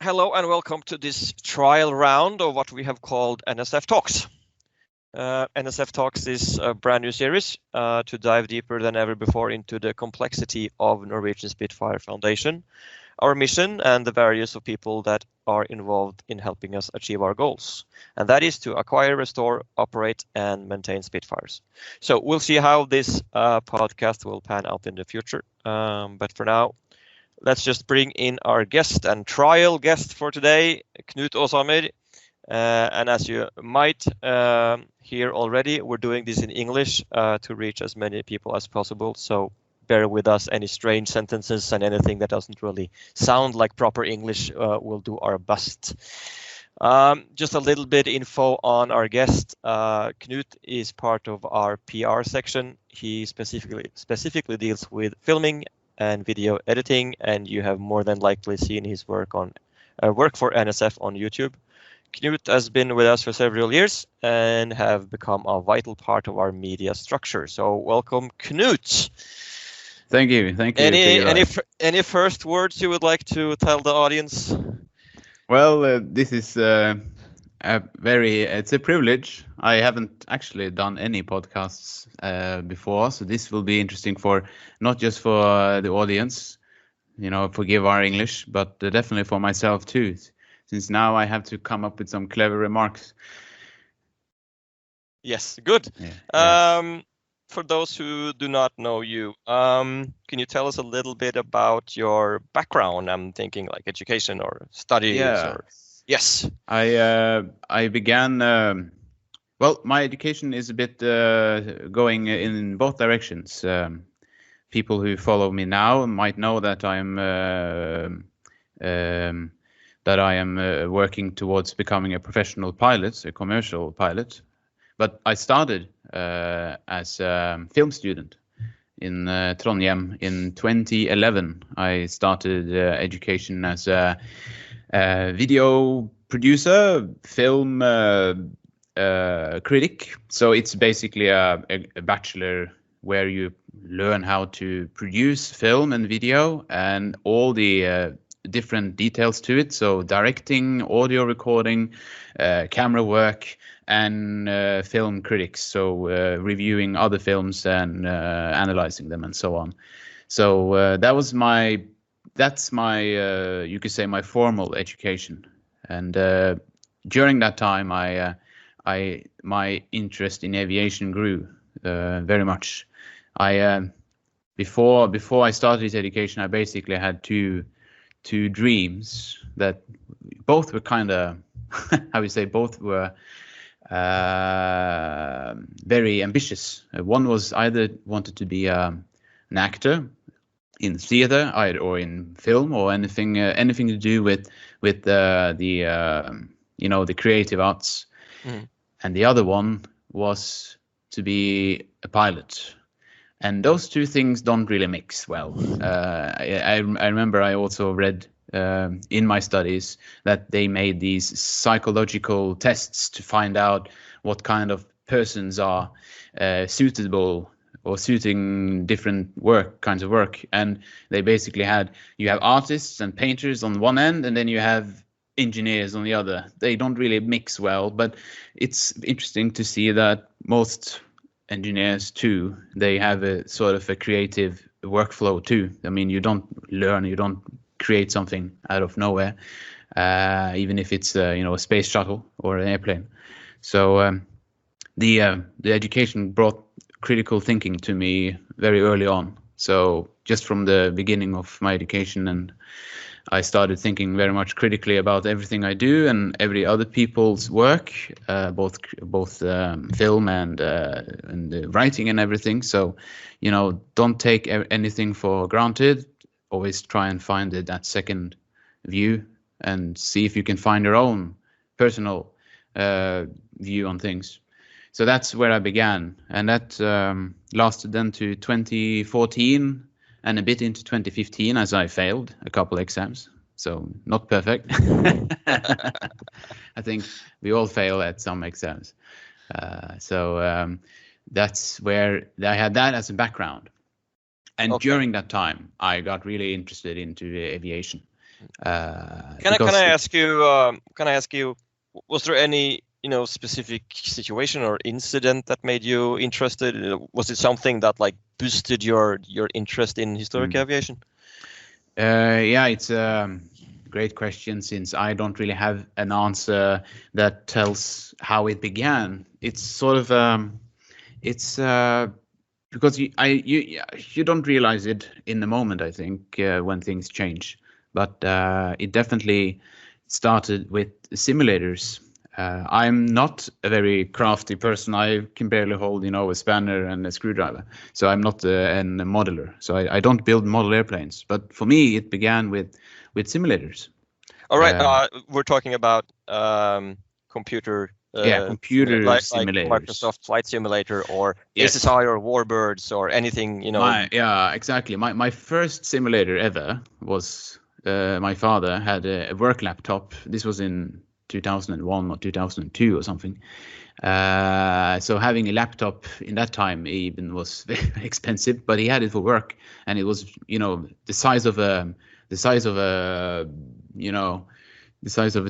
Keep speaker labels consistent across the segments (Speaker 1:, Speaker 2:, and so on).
Speaker 1: Hello and welcome to this trial round of what we have called NSF Talks. NSF Talks is a brand new series to dive deeper than ever before into the complexity of Norwegian Spitfire Foundation, our mission, and the various of people that are involved in helping us achieve our goals. And that is to acquire, restore, operate, and maintain Spitfires. So we'll see how this podcast will pan out in the future. But for now, let's just bring in our guest and trial guest for today, Knut Åshammer. And as you might hear already, we're doing this in English to reach as many people as possible. So bear with us. Any strange sentences and anything that doesn't really sound like proper English, we'll do our best. Just a little bit info on our guest. Knut is part of our PR section. He specifically deals with filming and video editing, and you have more than likely seen his work for NSF on YouTube. Knut has been with us for several years and have become a vital part of our media structure. So welcome, Knut.
Speaker 2: Thank you.
Speaker 1: Any first words you would like to tell the audience?
Speaker 2: Well, this is it's a privilege. I haven't actually done any podcasts before, so this will be interesting not just for the audience, forgive our English, but definitely for myself too, since now I have to come up with some clever remarks.
Speaker 1: Yes, good. Yeah. For those who do not know you, can you tell us a little bit about your background? I'm thinking like education or studies.
Speaker 2: Yeah.
Speaker 1: Yes.
Speaker 2: I began, my education is a bit going in both directions. People who follow me now might know that I am working towards becoming a professional pilot, a commercial pilot. But I started as a film student in Trondheim in 2011. I started education as a video producer, film critic. So it's basically a bachelor where you learn how to produce film and video and all the different details to it. So directing, audio recording, camera work, and film critics. So reviewing other films and analyzing them and so on. So that's my you could say my formal education. And during that time, my interest in aviation grew very much. Before I started this education, I basically had two dreams that both were kind of, both were very ambitious. One was either wanted to be an actor in theater or in film or anything to do with the creative arts. Mm. And the other one was to be a pilot. And those two things don't really mix well. I remember I also read in my studies that they made these psychological tests to find out what kind of persons are suitable or suiting different kinds of work. And they basically you have artists and painters on one end, and then you have engineers on the other. They don't really mix well, but it's interesting to see that most engineers too, they have a sort of a creative workflow too. I mean, you don't create something out of nowhere, even if it's a space shuttle or an airplane. So the education brought critical thinking to me very early on. So just from the beginning of my education, and I started thinking very much critically about everything I do and every other people's work, both film and writing and everything. So, don't take anything for granted. Always try and find that second view and see if you can find your own personal view on things. So that's where I began, and that lasted then to 2014 and a bit into 2015 as I failed a couple exams. So not perfect. I think we all fail at some exams. So that's where I had that as a background. And during that time, I got really interested into aviation.
Speaker 1: Can I ask you? Was there any specific situation or incident that made you interested? Was it something that like boosted your interest in historic aviation?
Speaker 2: Yeah, it's a great question, since I don't really have an answer that tells how it began. It's sort of because you don't realize it in the moment, I think, when things change. But it definitely started with simulators. I'm not a very crafty person. I can barely hold, a spanner and a screwdriver. So I'm not a modeler. So I don't build model airplanes. But for me, it began with simulators.
Speaker 1: All right. We're talking about computer.
Speaker 2: Computer simulators,
Speaker 1: like Microsoft Flight Simulator or SSI or Warbirds or anything.
Speaker 2: Exactly. My first simulator ever was my father had a work laptop. This was in 2001 or 2002 or something. So having a laptop in that time even was very expensive, but he had it for work, and it was the size of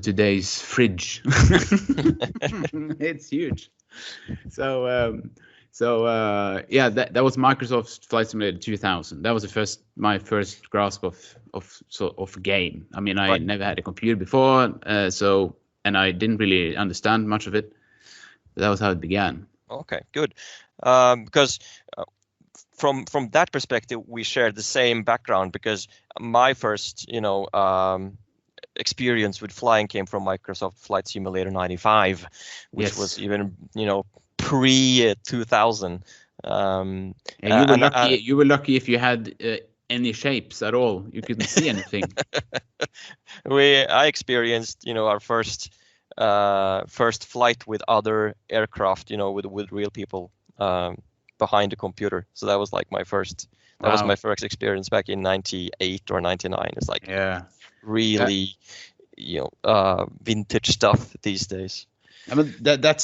Speaker 2: today's fridge. It's huge. So that was Microsoft Flight Simulator 2000. That was my first grasp of a game. I mean, I never had a computer before, and I didn't really understand much of it. But that was how it began.
Speaker 1: Okay, good. Because from that perspective, we share the same background. Because my first, experience with flying came from Microsoft Flight Simulator 95, which was even pre 2000.
Speaker 2: And you were lucky if you had any shapes at all. You couldn't see anything.
Speaker 1: I experienced our first flight with other aircraft, with real people behind the computer. So that was like my first. That was my first experience back in 98 or 99. It's like really vintage stuff these days.
Speaker 2: I mean, that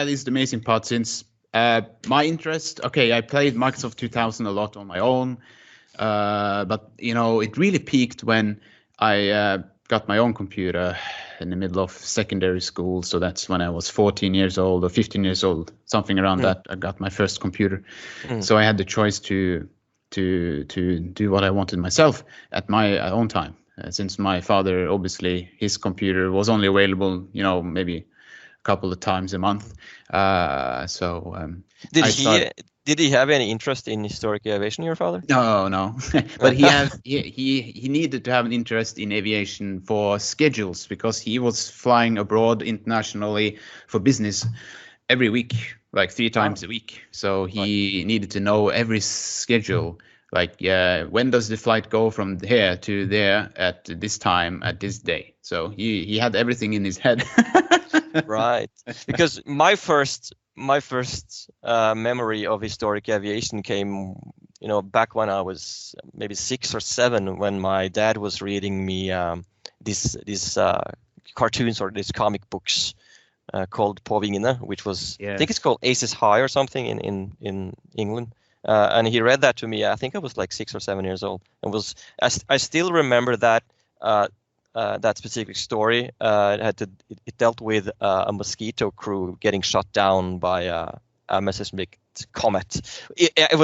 Speaker 2: is the amazing part, since my interest, I played Microsoft 2000 a lot on my own, but it really peaked when I got my own computer in the middle of secondary school. So that's when I was 14 years old or 15 years old, something around that. I got my first computer. So I had the choice to do what I wanted myself at my own time. Since my father, obviously, his computer was only available, maybe a couple of times a month.
Speaker 1: Did he have any interest in historic aviation, your father?
Speaker 2: No. But he needed to have an interest in aviation for schedules, because he was flying abroad internationally for business every week, like 3 times a week. So he needed to know every schedule. Like, when does the flight go from here to there at this time at this day? So he had everything in his head.
Speaker 1: Right. Because my first memory of historic aviation came, back when I was maybe 6 or 7, when my dad was reading me these cartoons or these comic books called På Vingene, which was I think it's called Aces High or something in England. And he read that to me. I think I was like 6 or 7 years old, and I still remember that that specific story. It dealt with a mosquito crew getting shot down by a Messerschmitt Comet. It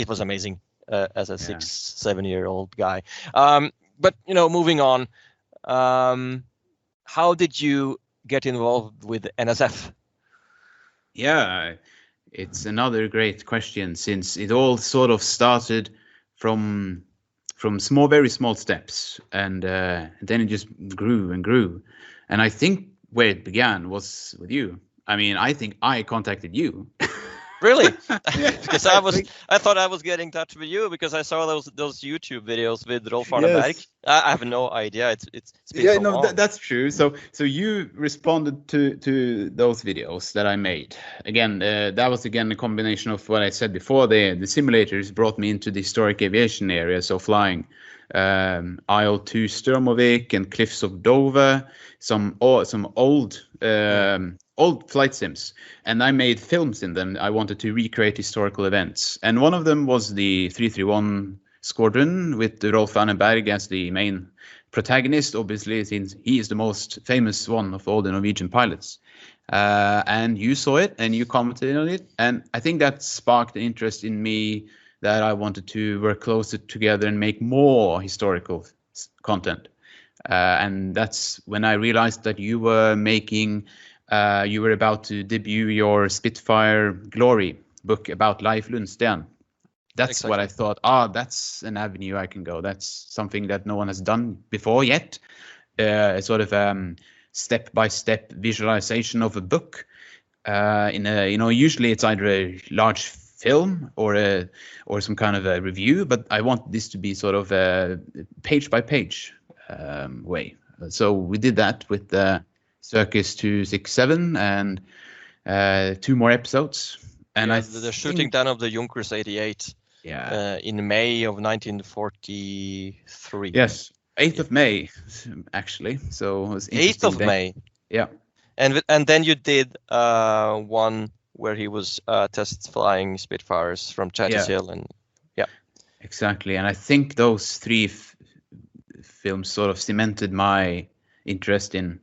Speaker 1: was amazing as a 6-7 year old guy. But moving on, how did you get involved with NSF?
Speaker 2: Yeah. It's another great question, since it all sort of started from very small steps, and then it just grew and grew. And I think where it began was with you. I mean, I think I contacted you.
Speaker 1: Really? Because I thought I was getting in touch with you because I saw those YouTube videos with Rolf Arne Berg. I have no idea. It's been so long.
Speaker 2: That's true. So you responded to those videos that I made. Again, that was a combination of what I said before. The simulators brought me into the historic aviation area, so flying Isle to Sturmovik and Cliffs of Dover, some old flight sims, and I made films in them. I wanted to recreate historical events, and one of them was the 331 Squadron with Rolf Annenberg as the main protagonist, obviously, since he is the most famous one of all the Norwegian pilots. And you saw it and you commented on it. And I think that sparked an interest in me that I wanted to work closer together and make more historical content. And that's when I realized that you were about to debut your Spitfire Glory book about Leif Lundsten. That's exactly what I thought. That's an avenue I can go. That's something that no one has done before yet. Sort of step-by-step visualization of a book. Usually it's either a large film or some kind of a review, but I want this to be sort of a page-by-page way. So we did that with Circus 267 and 2 more episodes. And
Speaker 1: the shooting down of the Junkers 88 in May of 1943.
Speaker 2: Yes, 8th of May, actually. So it was
Speaker 1: 8th of May.
Speaker 2: Yeah.
Speaker 1: And then you did one where he was test flying Spitfires from Chattis Hill. And
Speaker 2: exactly. And I think those 3 films sort of cemented my interest in,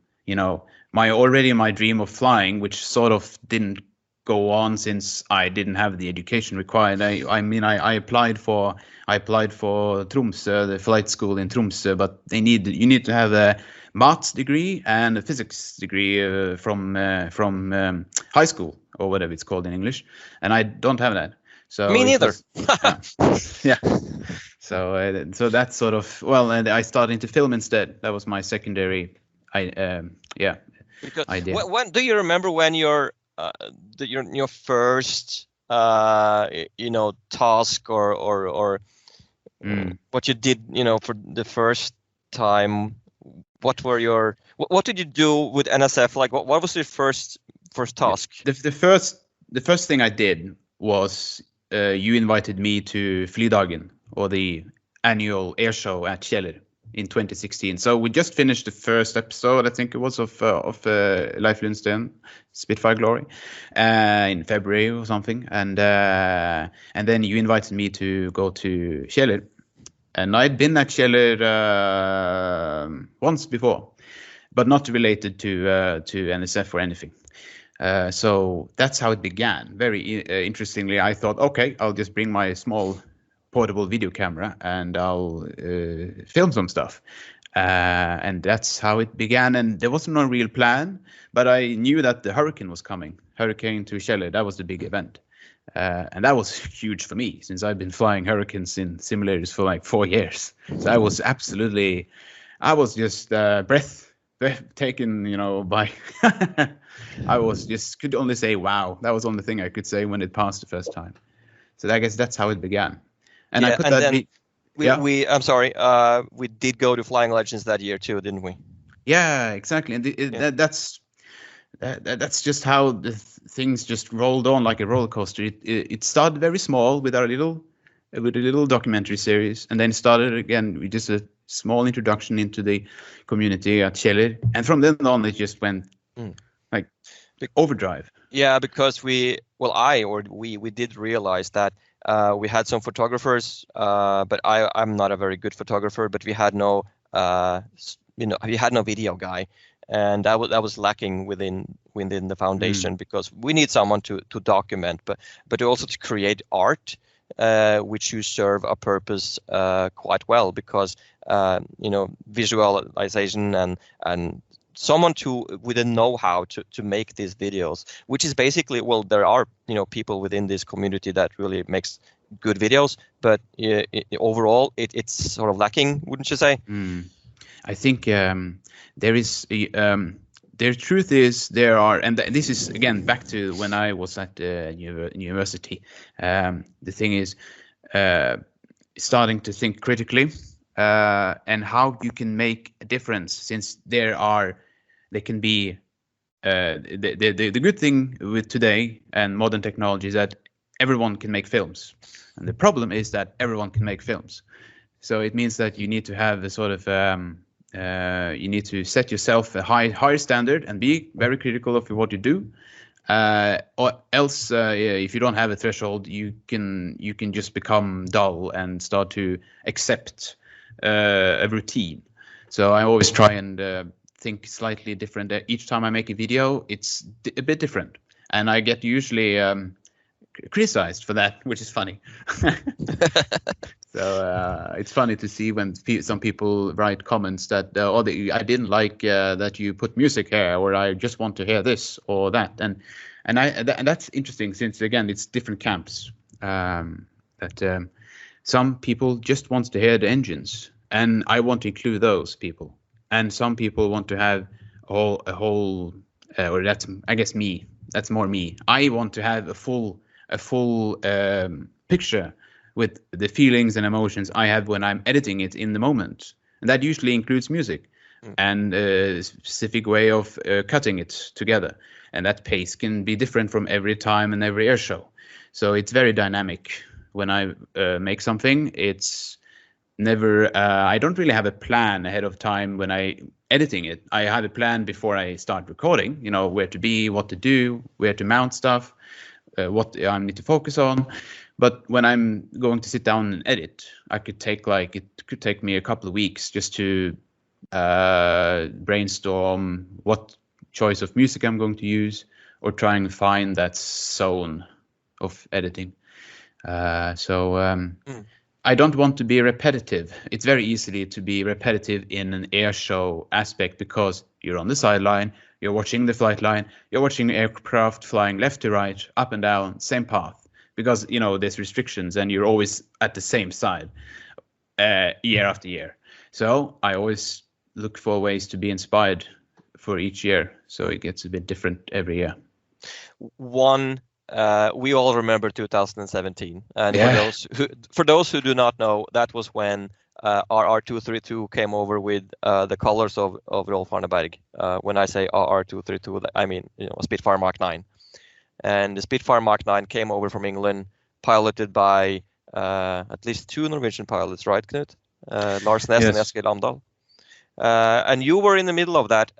Speaker 2: my dream of flying, which sort of didn't go on since I didn't have the education required. I applied for Tromsø, the flight school in Tromsø, but you need to have a maths degree and a physics degree from high school or whatever it's called in English, and I don't have that. So
Speaker 1: me neither.
Speaker 2: Yeah. So that's sort of and I started into film instead. That was my secondary idea.
Speaker 1: When do you remember when your first task or what you did for the first time? What did you do with NSF? Like what was your first task?
Speaker 2: The first thing I did was you invited me to Flydagen, or the annual air show at Kjeller in 2016. So we just finished the first episode, I think it was, of Leif Lundsten, Spitfire Glory, in February or something. And then you invited me to go to Kjeller. And I'd been at Kjeller once before, but not related to NSF or anything. So that's how it began. Very interestingly, I thought, okay, I'll just bring my small portable video camera and I'll film some stuff. And that's how it began. And there wasn't no real plan, but I knew that the Hurricane was coming. Hurricane to Kjeller, that was the big event. And that was huge for me, since I've been flying Hurricanes in simulators for like 4 years. So I was just breathtaken, by. I could only say wow. That was the only thing I could say when it passed the first time. So I guess that's how it began. And I put
Speaker 1: I'm sorry. We did go to Flying Legends that year too, didn't we?
Speaker 2: Yeah, exactly. And that's just how the things just rolled on like a roller coaster. It started very small with a little documentary series, and then started again with just a small introduction into the community at Kjeller, and from then on it just went like overdrive.
Speaker 1: Yeah, because we did realize that we had some photographers, but I'm not a very good photographer, but we had no video guy. And that was lacking within the foundation, because we need someone to document, but also to create art, which you serve a purpose quite well, because visualization and someone with a know-how to make these videos, which is basically, there are people within this community that really makes good videos, but overall it's sort of lacking, wouldn't you say?
Speaker 2: I think there is the truth is there are, and this is again back to when I was at university. The thing is starting to think critically and how you can make a difference, since there can be the good thing with today and modern technology is that everyone can make films, and the problem is that everyone can make films. So it means that you need to have a sort of you need to set yourself a higher standard and be very critical of what you do, Or else, if you don't have a threshold, you can just become dull and start to accept a routine. So I always try and think slightly different. Each time I make a video, it's a bit different, and I get usually criticized for that, which is funny. So it's funny to see when some people write comments that I didn't like that you put music here, or I just want to hear this or that, and that's interesting, since again it's different camps. Some people just want to hear the engines, and I want to include those people. And some people want to have a whole, or that's, I guess, me. That's more me. I want to have a full picture with the feelings and emotions I have when I'm editing it in the moment. And that usually includes music and a specific way of cutting it together. And that pace can be different from every time and every air show. So it's very dynamic. When I make something, it's never, I don't really have a plan ahead of time when I editing it. I have a plan before I start recording, where to be, what to do, where to mount stuff, what I need to focus on. But when I'm going to sit down and edit, it could take me a couple of weeks just to brainstorm what choice of music I'm going to use, or try and find that zone of editing. I don't want to be repetitive. It's very easy to be repetitive in an air show aspect, because you're on the sideline, you're watching the flight line, you're watching aircraft flying left to right, up and down, same path, because there's restrictions and you're always at the same side year after year. So I always look for ways to be inspired for each year, so it gets a bit different every year.
Speaker 1: We all remember 2017, and for those who do not know, that was when RR232 came over with the colors of Rolf Arneberg. When I say RR232, I mean a Spitfire Mark 9, and the Spitfire Mark 9 came over from England, piloted by at least two Norwegian pilots, right, Knut? Lars Ness and Eskil Amdahl. And you were in the middle of that,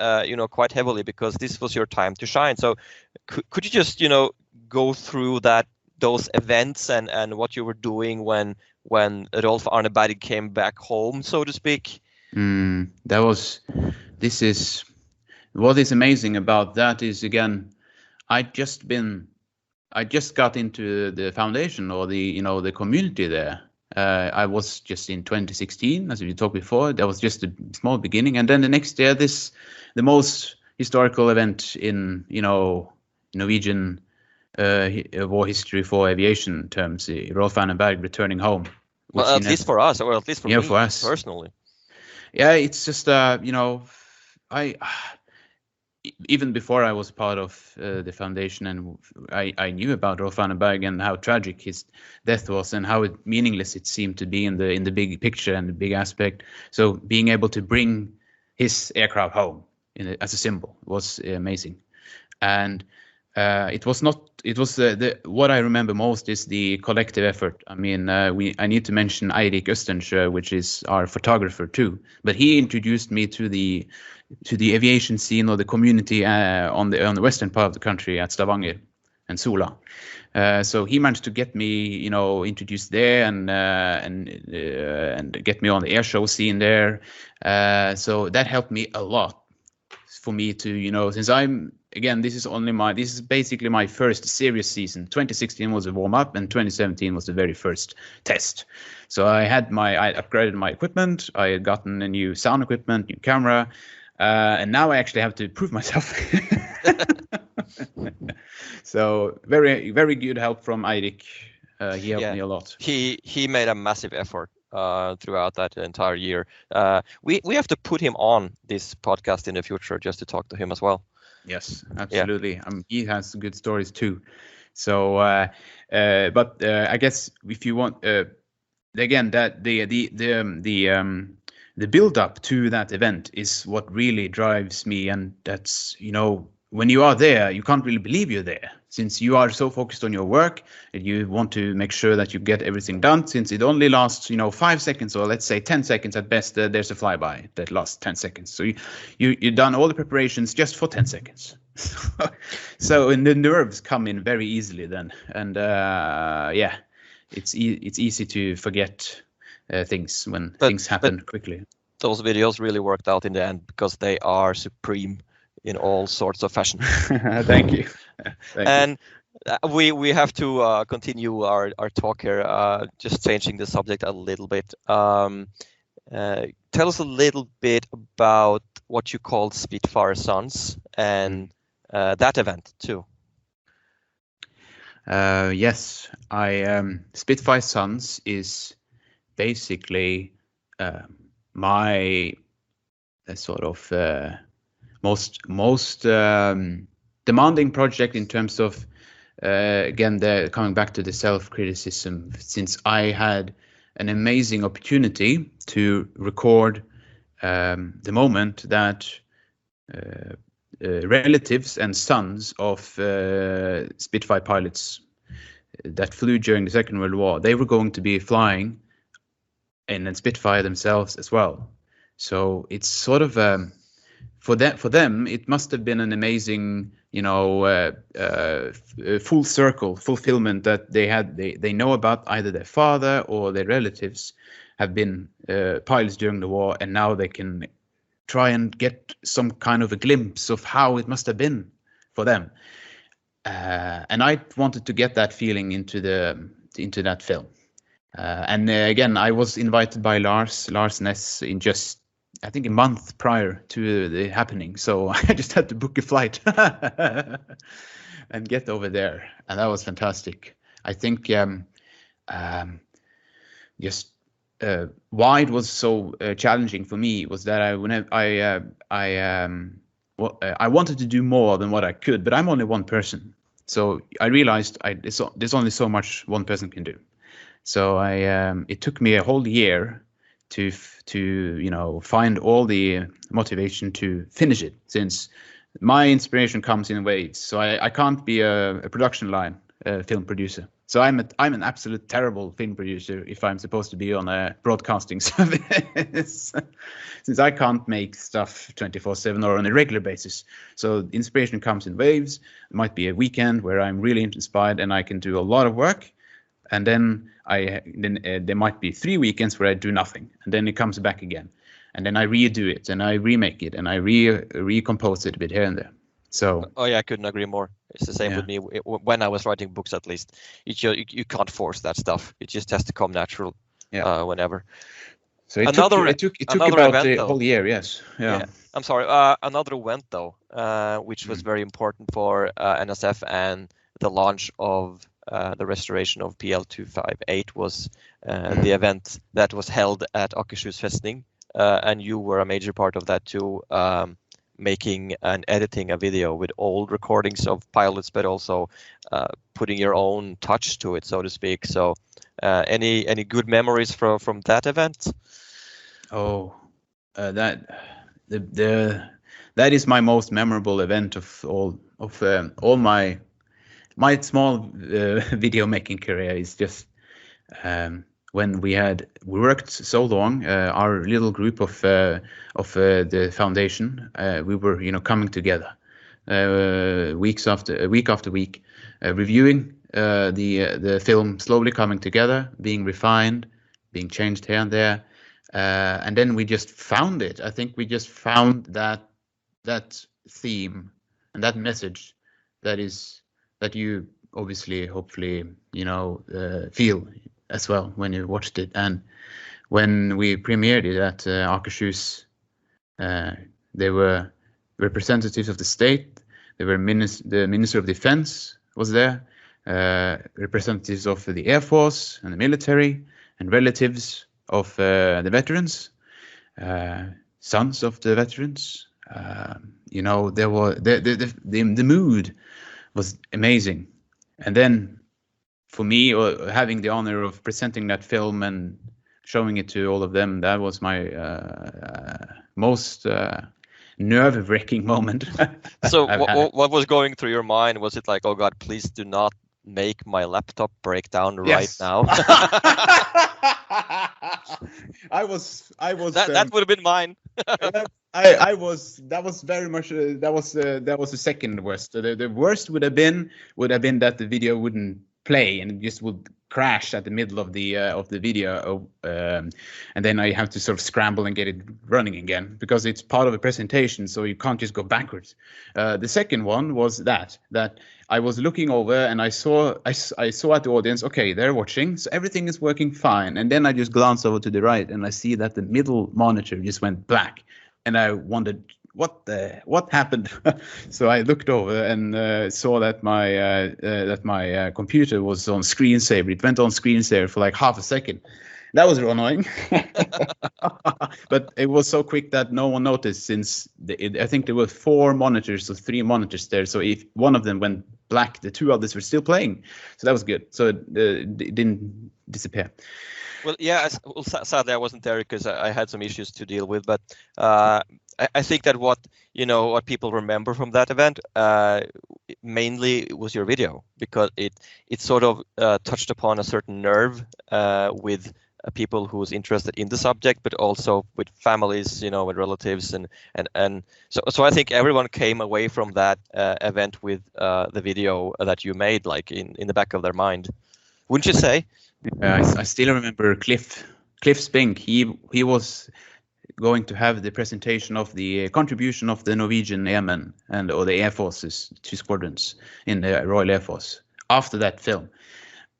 Speaker 1: quite heavily, because this was your time to shine. So could you just, go through those events and what you were doing when Rolf Arneberg came back home, so to speak?
Speaker 2: What is amazing about that is, again, I just got into the foundation, or the community there. I was just in 2016, as we talked before. That was just a small beginning, and then the next year, the most historical event in Norwegian war history for aviation terms, Rolf Arneberg returning home.
Speaker 1: Well, at least for us, or at least for me
Speaker 2: for us
Speaker 1: personally.
Speaker 2: Yeah, it's just even before I was part of the foundation, and I knew about Rolf Arneberg and how tragic his death was, and how meaningless it seemed to be in the big picture and the big aspect. So being able to bring his aircraft home as a symbol was amazing. And what I remember most is the collective effort. I mean, I need to mention Eirik Østensjø, which is our photographer too, but he introduced me to the aviation scene, or the community on the western part of the country at Stavanger and Sola. So he managed to get me, introduced there, and get me on the air show scene there. So that helped me a lot, for me to, since this is basically my first serious season. 2016 was a warm-up, and 2017 was the very first test. So I upgraded my equipment, I had gotten a new sound equipment, new camera, and now I actually have to prove myself. So very, very good help from Eirik. He helped me a lot.
Speaker 1: He made a massive effort throughout that entire year. We have to put him on this podcast in the future, just to talk to him as well.
Speaker 2: Yes, absolutely. Yeah. He has good stories too. So, but I guess if you want, again, that the build up to that event is what really drives me, and that's when you are there, you can't really believe you're there, since you are so focused on your work and you want to make sure that you get everything done, since it only lasts 5 seconds, or let's say 10 seconds at best. There's a flyby that lasts 10 seconds, so you've done all the preparations just for 10 seconds, So and the nerves come in very easily then, and it's easy to forget things when things happen quickly.
Speaker 1: Those videos really worked out in the end because they are supreme in all sorts of fashion.
Speaker 2: Thank you.
Speaker 1: And we have to continue our talk here, just changing the subject a little bit. Tell us a little bit about what you called Spitfire Sons and that event too.
Speaker 2: Yes, Spitfire Sons is basically my sort of most demanding project in terms of again coming back to the self-criticism, since I had an amazing opportunity to record the moment that relatives and sons of Spitfire pilots that flew during the Second World War, they were going to be flying in a Spitfire themselves as well. So it's sort of for them it must have been an amazing, full circle fulfillment that they know about either their father or their relatives have been pilots during the war, and now they can try and get some kind of a glimpse of how it must have been for them. And I wanted to get that feeling into that film. And again, I was invited by Lars Ness in just, I think, a month prior to the happening. So I just had to book a flight and get over there. And that was fantastic. I think why it was so challenging for me was that I wanted to do more than what I could, but I'm only one person. So I realized there's only so much one person can do. So it took me a whole year to find all the motivation to finish it, since my inspiration comes in waves. So I can't be a production line film producer. So I'm an absolute terrible film producer if I'm supposed to be on a broadcasting service, since I can't make stuff 24/7 or on a regular basis. So inspiration comes in waves. It might be a weekend where I'm really inspired and I can do a lot of work, and then there might be 3 weekends where I do nothing, and then it comes back again, and then I redo it and I remake it and I recompose it a bit here and there. So
Speaker 1: I couldn't agree more. It's the same with me. When I was writing books, at least, you can't force that stuff. It just has to come natural whenever.
Speaker 2: So it took about the whole year. Yes. Yeah.
Speaker 1: I'm sorry. Another event though, which was very important for NSF and the launch of the restoration of PL258 was the event that was held at Akershus Festning, and you were a major part of that too. Making and editing a video with old recordings of pilots, but also putting your own touch to it, so to speak. So any good memories from that event?
Speaker 2: That is my most memorable event of all my small video making career. Is just when we worked so long, our little group of the foundation, we were coming together week after week, reviewing the film, slowly coming together, being refined, being changed here and there, and then we just found it. I think we just found that theme and that message that you obviously, hopefully, feel as well when you watched it. And when we premiered it at Akershus, there were representatives of the state, there were the Minister of Defense was there, representatives of the Air Force and the military, and relatives of the veterans, sons of the veterans. There were the mood was amazing. And then for me, having the honor of presenting that film and showing it to all of them, that was my most nerve-wracking moment.
Speaker 1: So what was going through your mind? Was it like, oh God, please do not make my laptop break down right now?
Speaker 2: I was
Speaker 1: that would have been mine.
Speaker 2: That was very much that was the second worst. The worst would have been that the video wouldn't play and it just would crash at the middle of the video, and then I have to sort of scramble and get it running again because it's part of a presentation, so you can't just go backwards. The second one was that I was looking over and I saw at the audience, okay, they're watching, so everything is working fine, and then I just glance over to the right and I see that the middle monitor just went black. And I wondered what happened. So I looked over and saw that my computer was on screensaver. It went on screensaver for like half a second. That was annoying. But it was so quick that no one noticed, since I think there were 4 monitors or 3 monitors there. So if one of them went black, the 2 others were still playing. So that was good. So it didn't disappear.
Speaker 1: Well, yeah, sadly I wasn't there because I had some issues to deal with, but I think that what people remember from that event mainly was your video, because it sort of touched upon a certain nerve with people who's interested in the subject, but also with families, with relatives, and so I think everyone came away from that event with the video that you made, like in the back of their mind, wouldn't you say?
Speaker 2: I still remember Cliff Spink. He was going to have the presentation of the contribution of the Norwegian airmen or the Air Forces, 2 squadrons in the Royal Air Force after that film.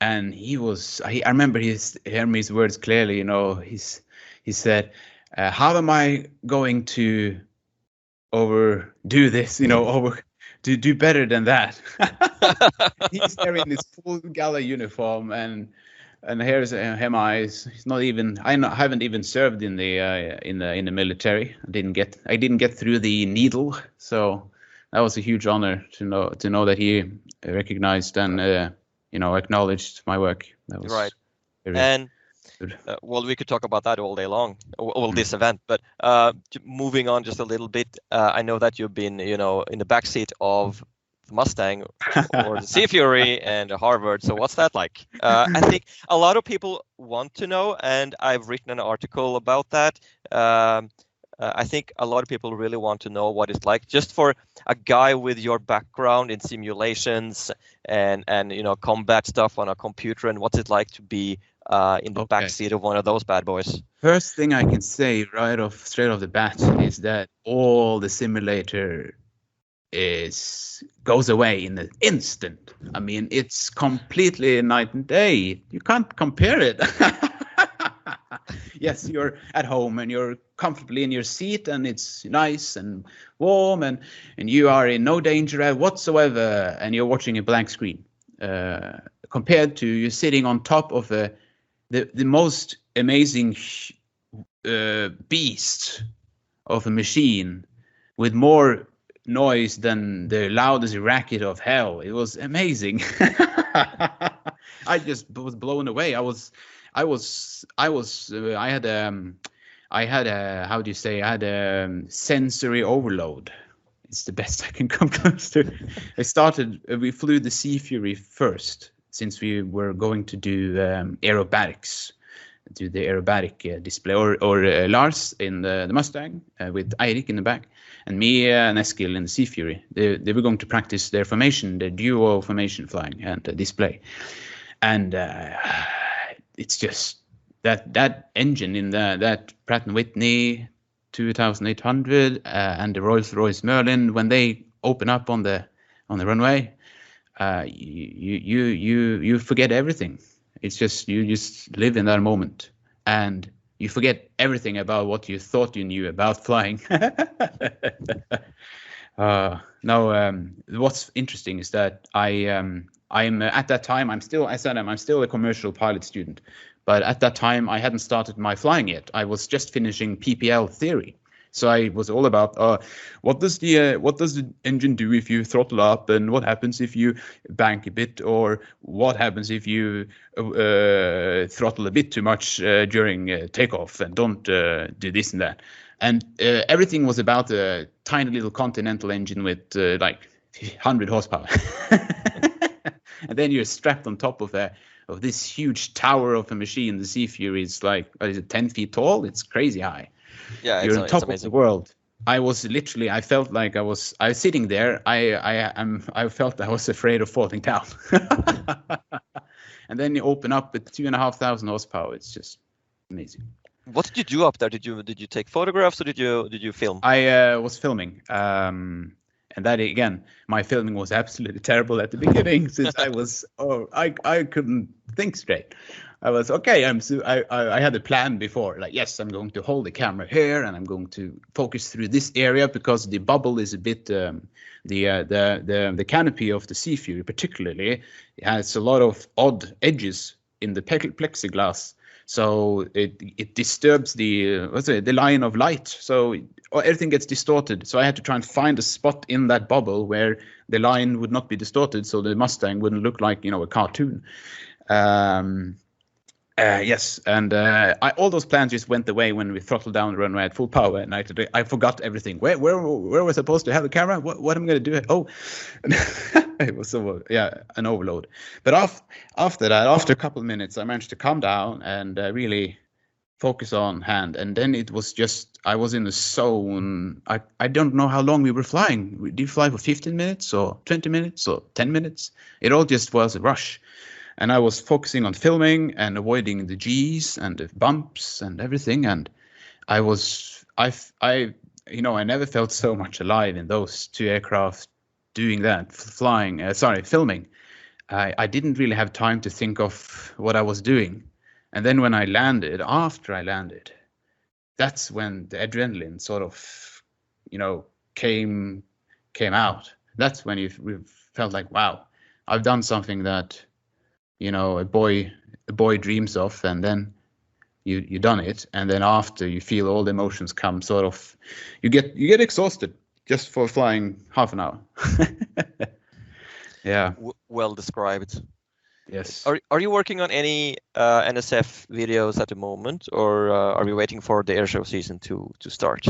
Speaker 2: And I remember hearing his words clearly. He said, "How am I going to overdo this? To do better than that?" He's there in his full gala uniform, and here's him. He's not even. I haven't even served in the military. I didn't get through the needle, so that was a huge honor to know that he recognized and acknowledged my work. That was
Speaker 1: right.
Speaker 2: Very
Speaker 1: and
Speaker 2: good.
Speaker 1: Well, we could talk about that all day long, this event. But moving on just a little bit, I know that you've been, in the backseat of the Mustang or the Sea Fury and Harvard. So what's that like? I think a lot of people want to know, and I've written an article about that. I think a lot of people really want to know what it's like, just for a guy with your background in simulations and combat stuff on a computer, and what's it like to be in the backseat of one of those bad boys.
Speaker 2: First thing I can say straight off the bat is that all the simulator goes away in an instant. I mean, it's completely night and day. You can't compare it. Yes, you're at home and you're comfortably in your seat and it's nice and warm and you are in no danger whatsoever, and you're watching a blank screen. Compared to you sitting on top of the most amazing beast of a machine with more noise than the loudest racket of hell. It was amazing. I just was blown away. I had a sensory overload. It's the best I can come close to. We flew the Sea Fury first, since we were going to do aerobatics, do the aerobatic display, or Lars in the Mustang with Eirik in the back, and me and Eskil in the Sea Fury. They were going to practice their formation, their duo formation flying and display. And it's just that engine in that Pratt & Whitney 2800 and the Rolls-Royce Merlin, when they open up on the runway, you forget everything. It's just, you just live in that moment and you forget everything about what you thought you knew about flying. What's interesting is that I'm at that time, I'm still a commercial pilot student, but at that time I hadn't started my flying yet. I was just finishing PPL theory. So I was all about what does the engine do if you throttle up, and what happens if you bank a bit, or what happens if you throttle a bit too much during takeoff, and don't do this and that. And everything was about a tiny little Continental engine with like 100 horsepower. And then you're strapped on top of this huge tower of a machine. The Sea Fury is like, what is it, 10 feet tall? It's crazy high.
Speaker 1: Yeah,
Speaker 2: you're on top of the world, I was literally, I felt like I was sitting there. I felt I was afraid of falling down. And then you open up with 2,500 horsepower. It's just amazing.
Speaker 1: What did you do up there? Did you take photographs, or did you film?
Speaker 2: I was filming. And that again, my filming was absolutely terrible at the beginning, since I couldn't think straight. I was okay. I had a plan before, like, yes, I'm going to hold the camera here, and I'm going to focus through this area because the bubble is a bit the canopy of the Sea Fury, particularly, it has a lot of odd edges in the plexiglass. So it disturbs the line of light. So everything gets distorted. So I had to try and find a spot in that bubble where the line would not be distorted, so the Mustang wouldn't look like, a cartoon. Yes, and all those plans just went away when we throttled down the runway at full power, and I forgot everything. Where was I supposed to have the camera? What am I going to do? Oh, it was an overload. But after that, after a couple of minutes, I managed to calm down and really focus on hand. And then it was just, I was in a zone. I don't know how long we were flying. Did you fly for 15 minutes or 20 minutes or 10 minutes? It all just was a rush. And I was focusing on filming and avoiding the G's and the bumps and everything. And I never felt so much alive in those two aircraft doing that, filming. I didn't really have time to think of what I was doing. And then when after I landed, that's when the adrenaline sort of, came out. That's when we felt like, wow, I've done something that, a boy dreams of, and then you done it, and then after you feel all the emotions come, sort of, you get exhausted just for flying half an hour. Yeah.
Speaker 1: Well described.
Speaker 2: Yes.
Speaker 1: Are you working on any NSF videos at the moment, or are we waiting for the airshow season to start?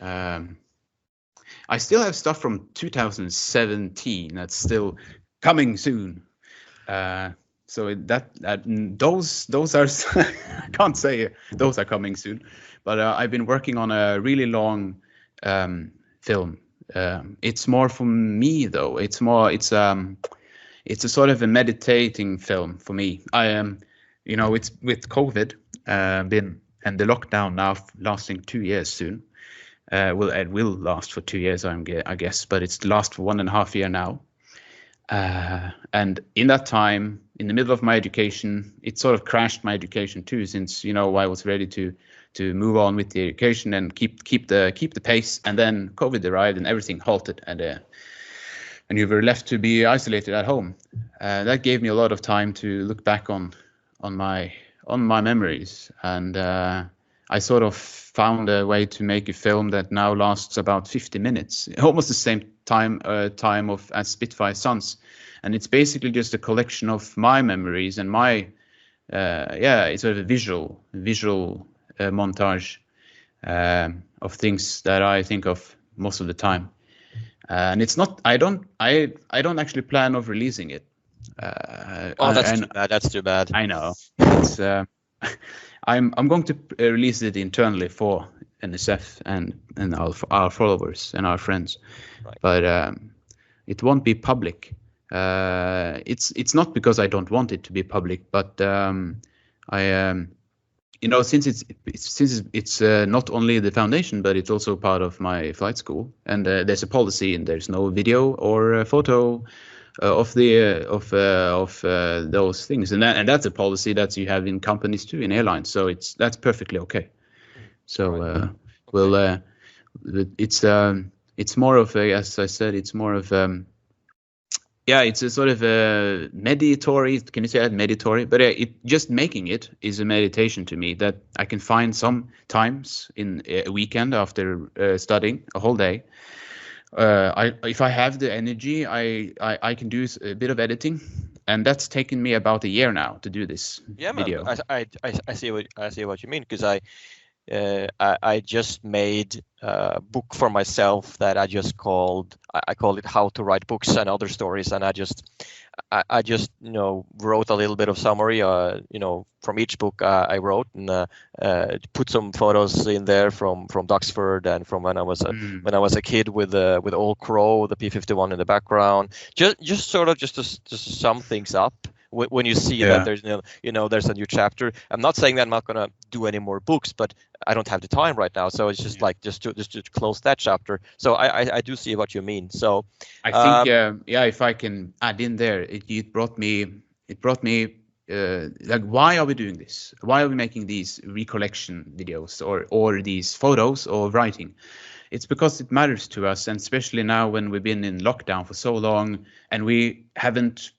Speaker 2: I still have stuff from 2017 that's still coming soon. So those are I can't say those are coming soon, but I've been working on a really long film. It's more for me though. It's a sort of a meditating film for me. I am, it's with COVID and the lockdown now lasting 2 years soon. It will last for 2 years, I guess, but it's last for 1.5 years now. And in that time, in the middle of my education, it sort of crashed my education too, since I was ready to move on with the education and keep the pace. And then COVID arrived and everything halted, and you were left to be isolated at home. That gave me a lot of time to look back on my memories, and I sort of found a way to make a film that now lasts about 50 minutes, almost the same time as Spitfire Sons. And it's basically just a collection of my memories and my, it's sort of a visual montage of things that I think of most of the time. And it's not, I don't actually plan of releasing it.
Speaker 1: That's too bad.
Speaker 2: I know. It's, I'm going to release it internally for NSF and our followers and our friends, right. But it won't be public. It's not because I don't want it to be public, but since it's not only the foundation, but it's also part of my flight school, and there's a policy, and there's no video or a photo of those things, and that's a policy that you have in companies too, in airlines. So that's perfectly okay. So it's more of a, as I said, it's more of it's a sort of a meditatory. Can you say that, meditatory? But just making it is a meditation to me, that I can find some times in a weekend after studying a whole day. If I have the energy, I can do a bit of editing, and that's taken me about a year now to do this video.
Speaker 1: I see what you mean, because I just made a book for myself that I called it How to Write Books and Other Stories, and I just wrote a little bit of summary from each book I wrote, and put some photos in there from Duxford and from when I was a kid with Old Crow, the P-51 in the background, just sort of just to sum things up. When you see that there's there's a new chapter. I'm not saying that I'm not going to do any more books, but I don't have the time right now. So it's just like just to close that chapter. So I do see what you mean. So
Speaker 2: I think if I can add in there, it brought me like, why are we doing this? Why are we making these recollection videos or these photos or writing? It's because it matters to us, and especially now when we've been in lockdown for so long and we haven't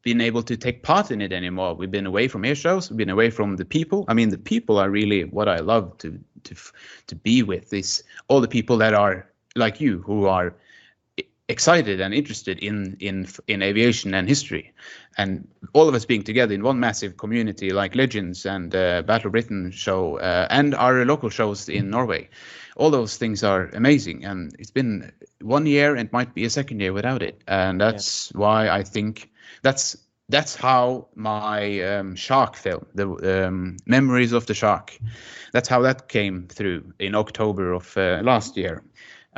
Speaker 2: been able to take part in it anymore. We've been away from air shows. We've been away from the people. I mean, the people are really what I love to be with. Is all the people that are like you, who are excited and interested in aviation and history, and all of us being together in one massive community like Legends and Battle of Britain show and our local shows in Norway. All those things are amazing, and it's been 1 year and might be a second year without it, and that's why I think that's how my shark film, the Memories of the Shark, that's how that came through in October of last year.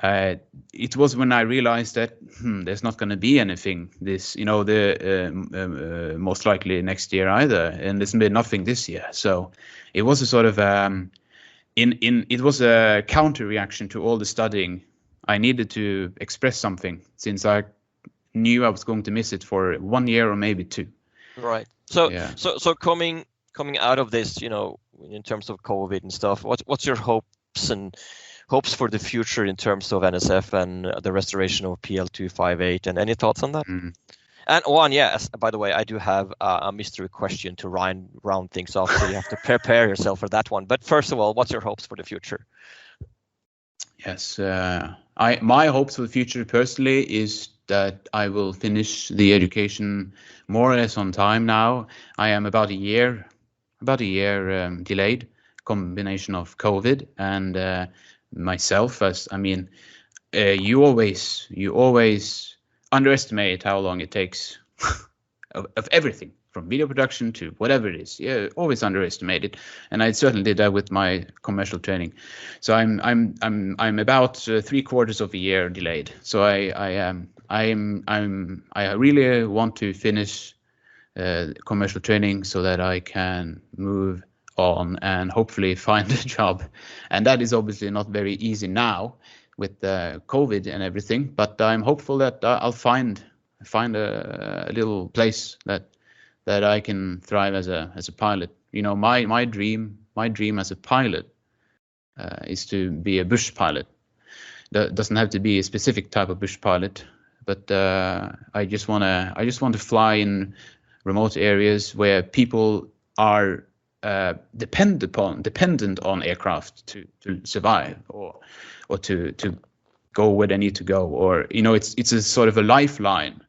Speaker 2: It was when I realized that there's not going to be anything this, most likely next year either, and there's been nothing this year. So it was a sort of it was a counter reaction to all the studying. I needed to express something since I knew I was going to miss it for 1 year or maybe 2.
Speaker 1: Right. So coming out of this, in terms of COVID and stuff, what's your hopes for the future in terms of NSF and the restoration of PL258, and any thoughts on that? And one, yes, by the way, I do have a mystery question to round things off, so you have to prepare yourself for that one. But first of all, what's your hopes for the future?
Speaker 2: Yes, my hopes for the future personally is that I will finish the education more or less on time now. I am about a year delayed, combination of COVID and myself. You always underestimate how long it takes of everything from video production to whatever it is. Yeah, always underestimate it, and I certainly did that with my commercial training. So I'm about 3/4 of a year delayed. So I really want to finish commercial training so that I can move on and hopefully find a job, and that is obviously not very easy now with COVID and everything. But I'm hopeful that I'll find a little place that I can thrive as a pilot. My dream as a pilot is to be a bush pilot. That doesn't have to be a specific type of bush pilot, but I just want to fly in remote areas where people are dependent on aircraft to survive or to go where they need to go, or it's a sort of a lifeline,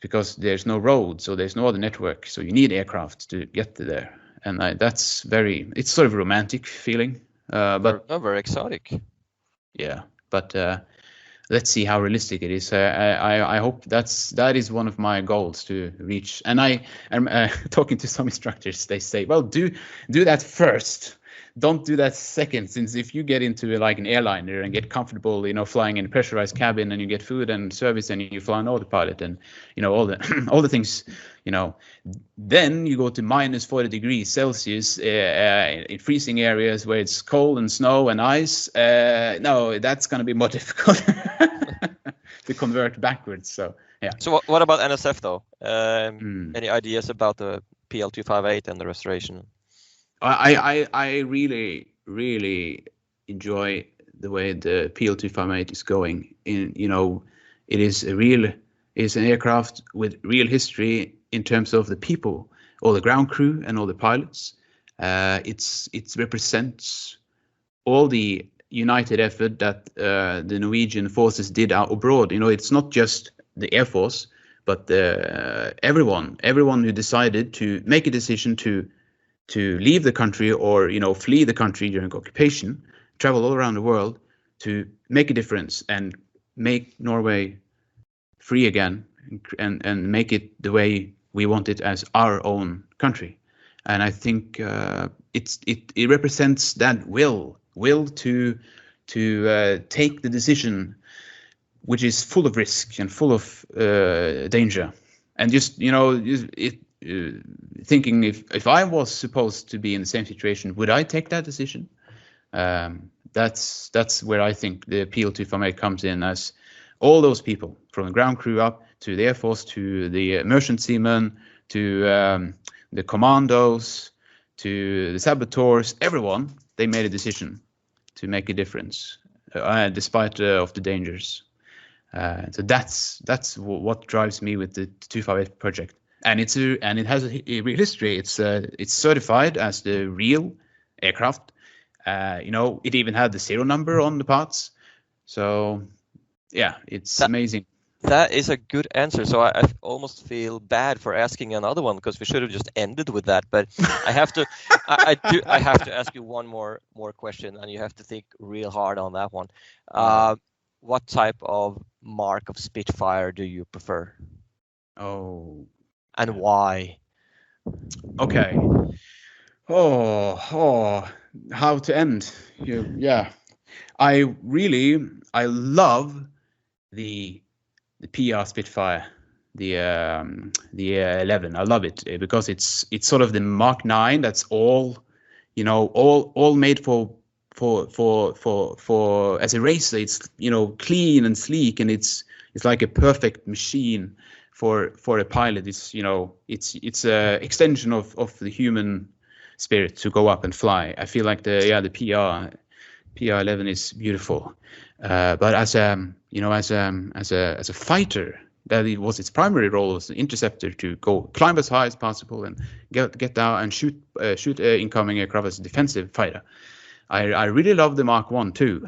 Speaker 2: because there's no roads or there's no other network, so you need aircraft to get to there, and it's sort of a romantic feeling, but
Speaker 1: very exotic.
Speaker 2: Yeah, but let's see how realistic it is. I hope that is one of my goals to reach. And I'm talking to some instructors. They say, well, do that first. Don't do that second, since if you get into like an airliner and get comfortable, flying in a pressurized cabin, and you get food and service, and you fly on autopilot, and all the things, then you go to minus 40 degrees Celsius in freezing areas where it's cold and snow and ice. No, that's going to be more difficult to convert backwards. So yeah.
Speaker 1: So what about NSF though? Any ideas about the PL258 and the restoration?
Speaker 2: I really, really enjoy the way the PL258 is going. It is an aircraft with real history in terms of the people, all the ground crew and all the pilots. It represents all the united effort that the Norwegian forces did out abroad. It's not just the Air Force, but everyone who decided to make a decision to leave the country or flee the country during occupation, travel all around the world to make a difference and make Norway free again and make it the way we want it as our own country. And I think it represents that will to take the decision, which is full of risk and full of danger. And just thinking if I was supposed to be in the same situation, would I take that decision? That's where I think the appeal to Farmate comes in, as all those people from the ground crew up to the Air Force, to the merchant seamen, to the commandos, to the saboteurs, everyone, they made a decision to make a difference, despite of the dangers. So that's what drives me with the 258 project, and it has a real history. It's certified as the real aircraft. It even had the serial number on the parts. So yeah, it's amazing.
Speaker 1: That is a good answer. So I almost feel bad for asking another one, because we should have just ended with that. But I have to, I have to ask you one more question, and you have to think real hard on that one. What type of mark of Spitfire do you prefer?
Speaker 2: Oh.
Speaker 1: And why?
Speaker 2: Okay. Oh, how to end? Yeah. I love the PR Spitfire, the E01. I love it because it's sort of the Mark 9 that's all made for as a racer. It's clean and sleek, and it's like a perfect machine for a pilot. It's it's a extension of the human spirit to go up and fly. I feel like the PR11 is beautiful, but as a fighter, that it was its primary role as an interceptor, to climb as high as possible and get down and shoot incoming aircraft as a defensive fighter. I really love the Mark 1 too,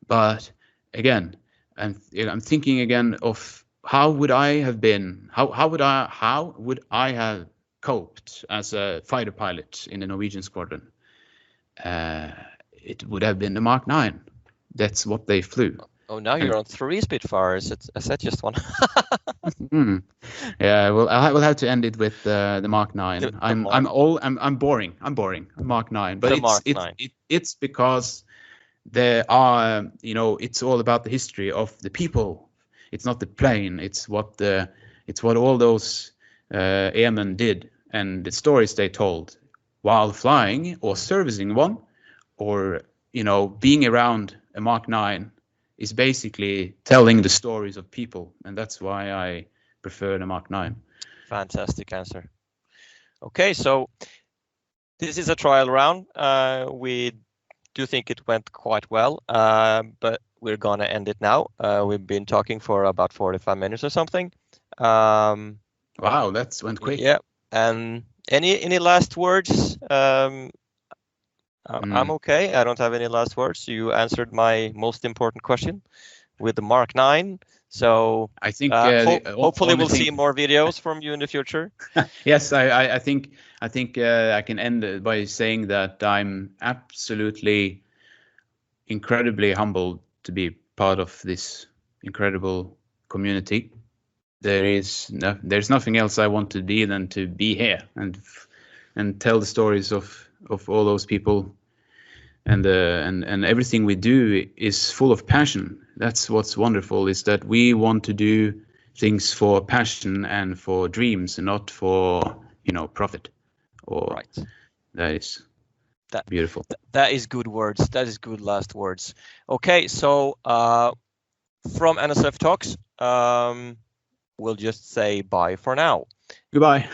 Speaker 2: but again, I'm thinking again of how would I have been? How would I have coped as a fighter pilot in the Norwegian squadron? It would have been the Mark 9. That's what they flew.
Speaker 1: Oh, now you're on 3 Spitfires. I said just one.
Speaker 2: Yeah, well, I will have to end it with the Mark 9. I'm boring. Mark 9, but it's because there are it's all about the history of the people. It's not the plane. It's what all those airmen did, and the stories they told while flying or servicing one, or being around a Mark 9 is basically telling the stories of people, and that's why I prefer the Mark 9.
Speaker 1: Fantastic answer. Okay, so this is a trial round. We do think it went quite well, but we're gonna end it now. We've been talking for about 45 minutes or something.
Speaker 2: Wow, that went quick.
Speaker 1: Yeah, and any last words? I'm okay. I don't have any last words. You answered my most important question with the Mark 9. So
Speaker 2: I think
Speaker 1: hopefully we'll see more videos from you in the future.
Speaker 2: Yes, I think I can end by saying that I'm absolutely incredibly humbled to be part of this incredible community. There's nothing else I want to be than to be here and tell the stories of all those people, and everything we do is full of passion. That's what's wonderful, is that we want to do things for passion and for dreams, and not for profit.
Speaker 1: Right.
Speaker 2: That is beautiful.
Speaker 1: That is good words. That is good last words. Okay, so from NSF Talks, we'll just say bye for now.
Speaker 2: Goodbye.